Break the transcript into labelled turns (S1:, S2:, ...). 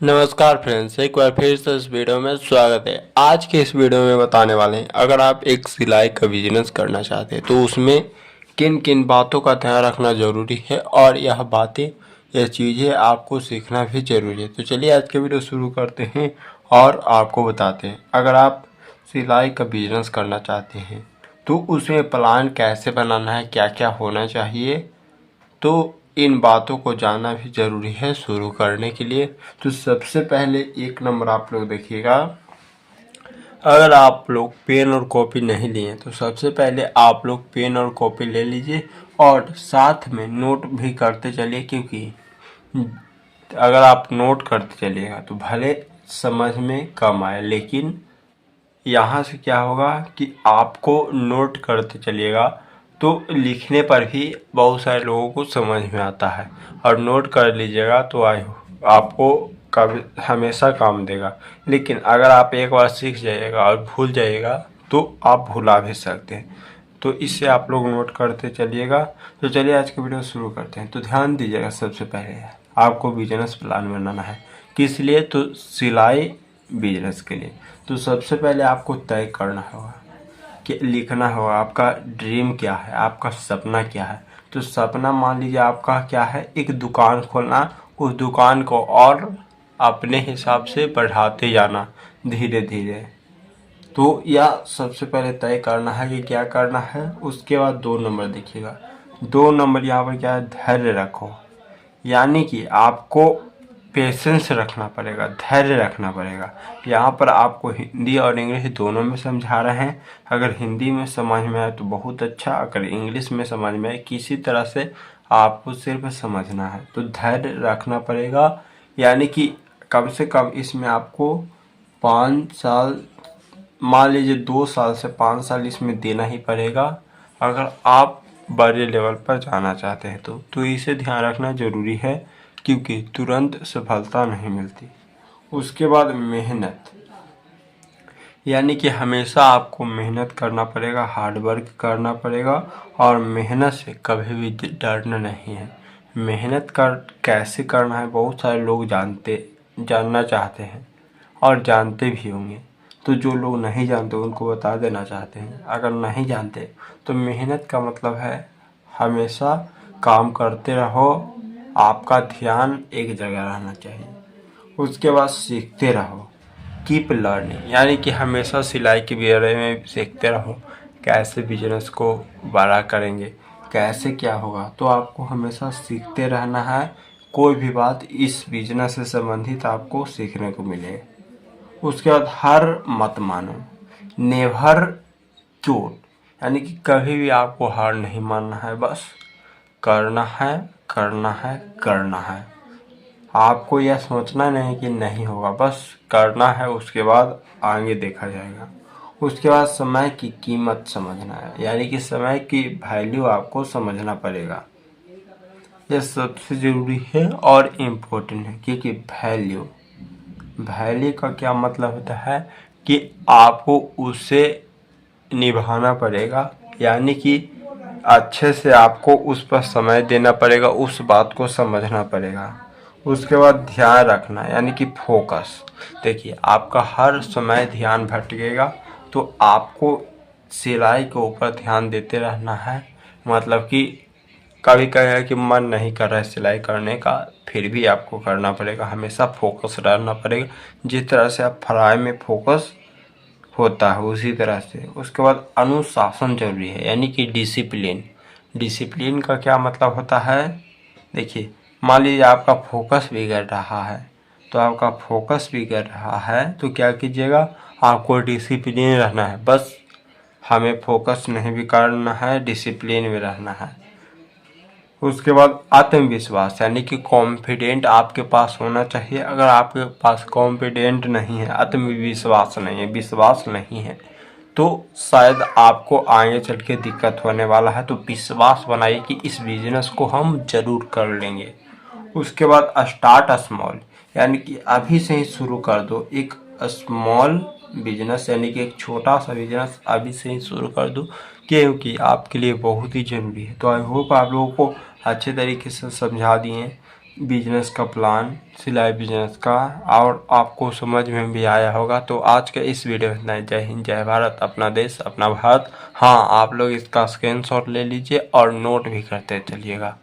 S1: नमस्कार फ्रेंड्स, एक बार फिर से इस वीडियो में स्वागत है। आज के इस वीडियो में बताने वाले हैं, अगर आप एक सिलाई का बिजनेस करना चाहते हैं तो उसमें किन किन बातों का ध्यान रखना ज़रूरी है और यह चीज़ें आपको सीखना भी ज़रूरी है। तो चलिए आज के वीडियो शुरू करते हैं और आपको बताते हैं, अगर आप सिलाई का बिजनेस करना चाहते हैं तो उसमें प्लान कैसे बनाना है, क्या क्या होना चाहिए, तो इन बातों को जानना भी ज़रूरी है शुरू करने के लिए। तो सबसे पहले एक नंबर आप लोग देखिएगा, अगर आप लोग पेन और कॉपी नहीं लिए तो सबसे पहले आप लोग पेन और कॉपी ले लीजिए और साथ में नोट भी करते चलिए, क्योंकि अगर आप नोट करते चलिएगा तो भले समझ में कम आए, लेकिन यहाँ से क्या होगा कि आपको नोट करते चलिएगा तो लिखने पर भी बहुत सारे लोगों को समझ में आता है। और नोट कर लीजिएगा तो आपको कभी हमेशा काम देगा। लेकिन अगर आप एक बार सीख जाइएगा और भूल जाइएगा तो आप भुला भी सकते हैं। तो इससे आप लोग नोट करते चलिएगा। तो चलिए आज की वीडियो शुरू करते हैं। तो ध्यान दीजिएगा, सबसे पहले आपको बिजनेस प्लान बनाना है। किस लिए? तो सिलाई बिजनेस के लिए। तो सबसे पहले आपको तय करना होगा कि लिखना होगा आपका ड्रीम क्या है, आपका सपना क्या है। तो सपना मान लीजिए आपका क्या है, एक दुकान खोलना, उस दुकान को और अपने हिसाब से बढ़ाते जाना धीरे धीरे। तो यह सबसे पहले तय करना है कि क्या करना है। उसके बाद 2 नंबर देखिएगा, 2 नंबर यहाँ पर क्या है, धैर्य रखो। यानी कि आपको पेशेंस रखना पड़ेगा, धैर्य रखना पड़ेगा। यहाँ पर आपको हिंदी और इंग्लिश दोनों में समझा रहे हैं। अगर हिंदी में समझ में आए तो बहुत अच्छा, अगर इंग्लिश में समझ में आए, किसी तरह से आपको सिर्फ समझना है। तो धैर्य रखना पड़ेगा, यानी कि कम से कम इसमें आपको 5 साल, मान लीजिए 2 साल से 5 साल इसमें देना ही पड़ेगा, अगर आप बड़े लेवल पर जाना चाहते हैं तो इसे ध्यान रखना ज़रूरी है, क्योंकि तुरंत सफलता नहीं मिलती। उसके बाद मेहनत, यानी कि हमेशा आपको मेहनत करना पड़ेगा, हार्ड वर्क करना पड़ेगा और मेहनत से कभी भी डरना नहीं है। मेहनत कर कैसे करना है बहुत सारे लोग जानना चाहते हैं और जानते भी होंगे। तो जो लोग नहीं जानते उनको बता देना चाहते हैं, अगर नहीं जानते तो मेहनत का मतलब है हमेशा काम करते रहो, आपका ध्यान एक जगह रहना चाहिए। उसके बाद सीखते रहो, कीप लर्निंग, यानी कि हमेशा सिलाई के बारे में सीखते रहो। कैसे बिजनेस को बड़ा करेंगे, कैसे क्या होगा, तो आपको हमेशा सीखते रहना है। कोई भी बात इस बिजनेस से संबंधित आपको सीखने को मिले। उसके बाद हार मत मानो, नेवर क्विट, यानी कि कभी भी आपको हार नहीं मानना है, बस करना है करना है करना है। आपको यह सोचना नहीं कि नहीं होगा, बस करना है, उसके बाद आगे देखा जाएगा। उसके बाद समय की कीमत समझना है, यानी कि समय की वैल्यू आपको समझना पड़ेगा। यह सबसे ज़रूरी है और इम्पोर्टेंट है, क्योंकि वैल्यू का क्या मतलब होता है कि आपको उसे निभाना पड़ेगा, यानी कि अच्छे से आपको उस पर समय देना पड़ेगा, उस बात को समझना पड़ेगा। उसके बाद ध्यान रखना, यानी कि फोकस। देखिए आपका हर समय ध्यान भटकेगा, तो आपको सिलाई के ऊपर ध्यान देते रहना है। मतलब कि कभी कहेगा कि मन नहीं कर रहा है सिलाई करने का, फिर भी आपको करना पड़ेगा, हमेशा फोकस रहना पड़ेगा। जिस तरह से आप पढ़ाई में फोकस होता है उसी तरह से। उसके बाद अनुशासन जरूरी है, यानी कि डिसिप्लिन। डिसिप्लिन का क्या मतलब होता है, देखिए मान लीजिए आपका फोकस बिगड़ रहा है, तो आपका फोकस बिगड़ रहा है तो क्या कीजिएगा, आपको डिसिप्लिन रहना है। बस हमें फोकस नहीं भी करना है, डिसिप्लिन में रहना है। उसके बाद आत्मविश्वास, यानी कि कॉन्फिडेंट आपके पास होना चाहिए। अगर आपके पास कॉन्फिडेंट नहीं है, आत्मविश्वास नहीं है, विश्वास नहीं है, तो शायद आपको आगे चल के दिक्कत होने वाला है। तो विश्वास बनाइए कि इस बिजनेस को हम जरूर कर लेंगे। उसके बाद स्टार्ट स्मॉल, यानी कि अभी से ही शुरू कर दो एक स्मॉल बिजनेस, यानी कि एक छोटा सा बिजनेस अभी से ही शुरू कर दो, क्योंकि आपके लिए बहुत ही ज़रूरी है। तो आई होप आप लोगों को अच्छे तरीके से समझा दिए। बिजनेस का प्लान, सिलाई बिजनेस का, और आपको समझ में भी आया होगा। तो आज के इस वीडियो में इतना ही। जय हिंद, जय भारत, अपना देश अपना भारत। हाँ, आप लोग इसका स्क्रीनशॉट ले लीजिए और नोट भी करते चलिएगा।